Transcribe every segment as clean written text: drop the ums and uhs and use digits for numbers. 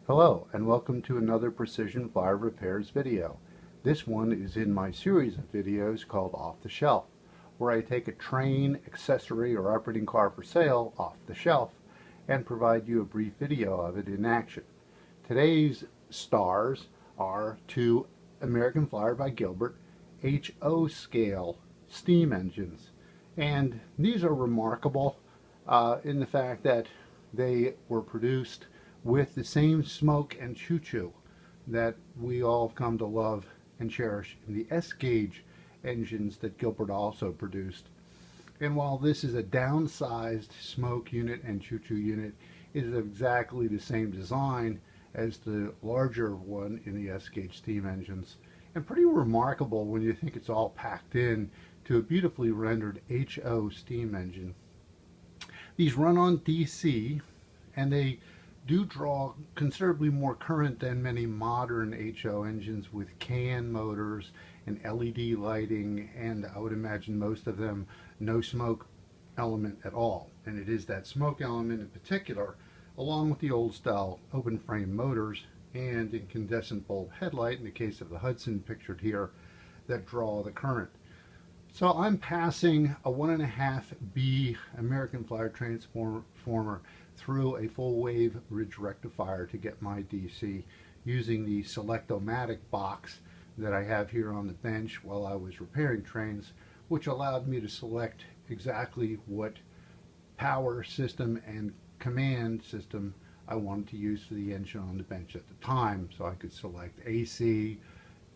Hello and welcome to another Precision Flyer Repairs video. This one is in my series of videos called Off the Shelf, where I take a train, accessory, or operating car for sale off the shelf and provide you a brief video of it in action. Today's stars are two American Flyer by Gilbert HO scale steam engines, and these are remarkable in the fact that they were produced with the same smoke and choo-choo that we all have come to love and cherish in the S-gauge engines that Gilbert also produced. And while this is a downsized smoke unit and choo-choo unit, it is exactly the same design as the larger one in the S-gauge steam engines, and pretty remarkable when you think it's all packed in to a beautifully rendered HO steam engine. These run on DC, and they do draw considerably more current than many modern HO engines with CAN motors and LED lighting, and I would imagine most of them no smoke element at all. And it is that smoke element in particular, along with the old style open frame motors and incandescent bulb headlight in the case of the Hudson pictured here, that draw the current. So I'm passing a 1.5 B American Flyer transformer through a full wave ridge rectifier to get my DC using the Select-O-Matic box that I have here on the bench while I was repairing trains, which allowed me to select exactly what power system and command system I wanted to use for the engine on the bench at the time. So I could select AC,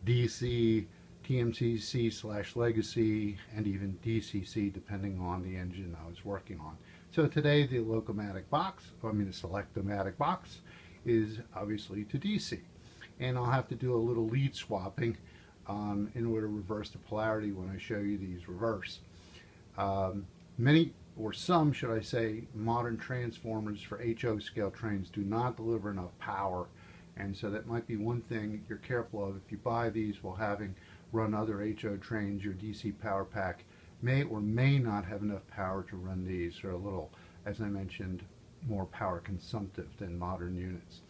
DC, TMCC/Legacy, and even DCC depending on the engine I was working on. So today the Select-O-Matic box is obviously to DC, and I'll have to do a little lead swapping in order to reverse the polarity when I show you these reverse. Some should I say, modern transformers for HO scale trains do not deliver enough power, and so that might be one thing you're careful of if you buy these while having run other HO trains. Your DC power pack may or may not have enough power to run these. They're a little, as I mentioned, more power consumptive than modern units.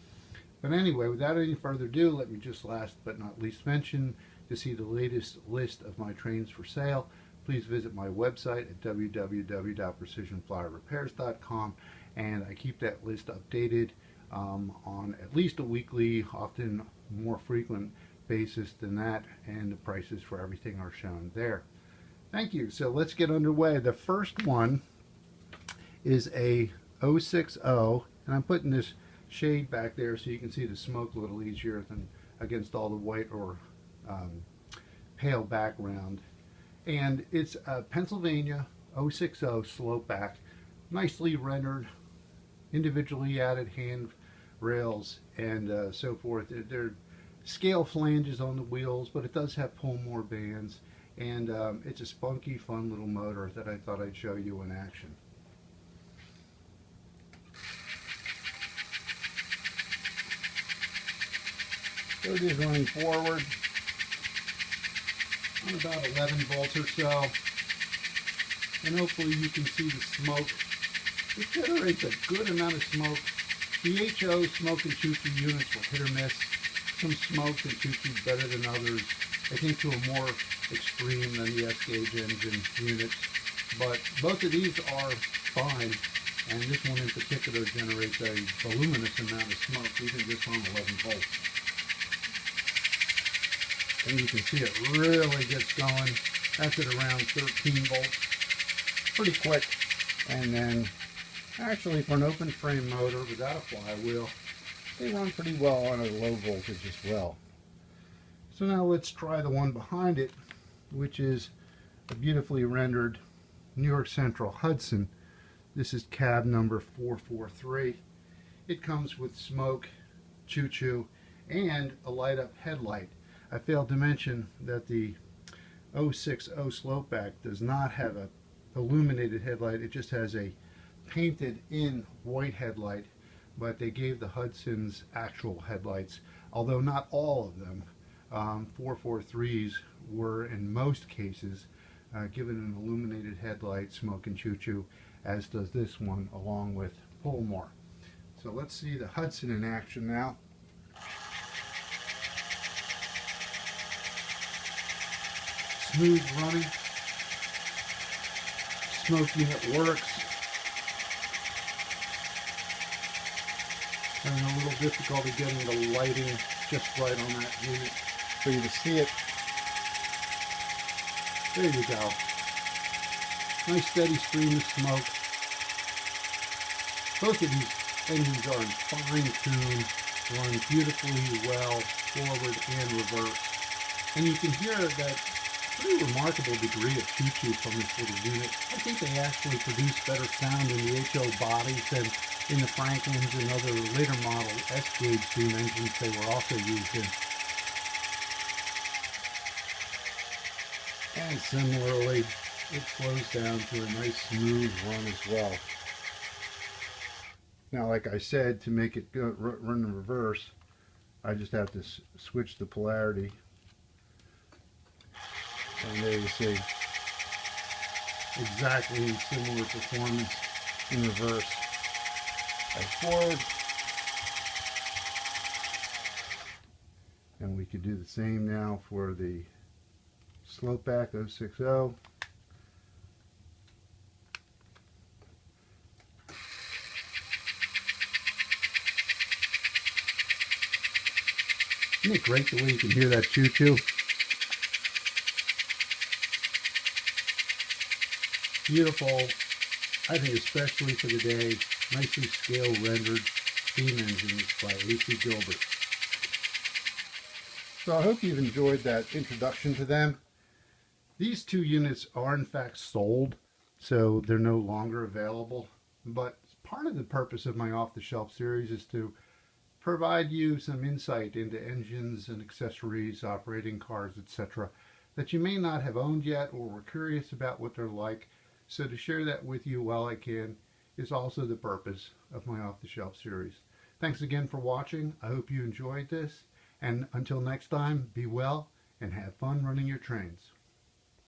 But anyway, without any further ado, let me just last but not least mention, to see the latest list of my trains for sale, please visit my website at www.precisionflyerrepairs.com, and I keep that list updated on at least a weekly, often more frequent basis than that, and the prices for everything are shown there. Thank you. So let's get underway. The first one is a 060, and I'm putting this shade back there so you can see the smoke a little easier than against all the white or pale background. And it's a Pennsylvania 060 slope back, nicely rendered, individually added hand rails and so forth. They're scale flanges on the wheels, but it does have pull more bands, and it's a spunky, fun little motor that I thought I'd show you in action. So it is running forward on about 11 volts or so, and hopefully you can see the smoke. It generates a good amount of smoke. The HO smoke and choo-choo units were hit or miss. Some smoke and choo-choo better than others, I think to a more extreme than the S-gauge engine units, but both of these are fine, and this one in particular generates a voluminous amount of smoke, even just on 11 volts. And you can see it really gets going. That's at around 13 volts. Pretty quick. And then, actually for an open frame motor without a flywheel, they run pretty well on a low voltage as well. So now let's try the one behind it, which is a beautifully rendered New York Central Hudson. This is cab number 443. It comes with smoke, choo-choo, and a light-up headlight. I failed to mention that the 060 slopeback does not have a illuminated headlight. It just has a painted in white headlight, but they gave the Hudson's actual headlights, although not all of them. 443s were in most cases given an illuminated headlight, smoke and choo-choo, as does this one, along with pull more. So let's see the Hudson in action now. smooth running. Smoke unit works. Having a little difficulty getting the lighting just right on that unit for you to see it. There you go. Nice steady stream of smoke. Both of these engines are fine-tuned, run beautifully well, forward and reverse. And you can hear that pretty remarkable degree of choo-choo from this little unit. I think they actually produce better sound in the HO bodies than in the Franklins and other later model S-gauge steam engines they were also used in. And similarly, it slows down to a nice smooth run as well. Now, like I said, to make it go, run in reverse, I just have to switch the polarity. And there you see exactly similar performance in reverse as forward. And we could do the same now for the slope back 060. Isn't it great the way you can hear that choo-choo? Beautiful, I think especially for the day, nicely scale rendered steam engines by AC Gilbert. So I hope you've enjoyed that introduction to them. These two units are in fact sold, so they're no longer available, but part of the purpose of my off-the-shelf series is to provide you some insight into engines and accessories, operating cars, etc. that you may not have owned yet or were curious about what they're like. So to share that with you while I can is also the purpose of my off-the-shelf series. Thanks again for watching. I hope you enjoyed this. And until next time, be well and have fun running your trains.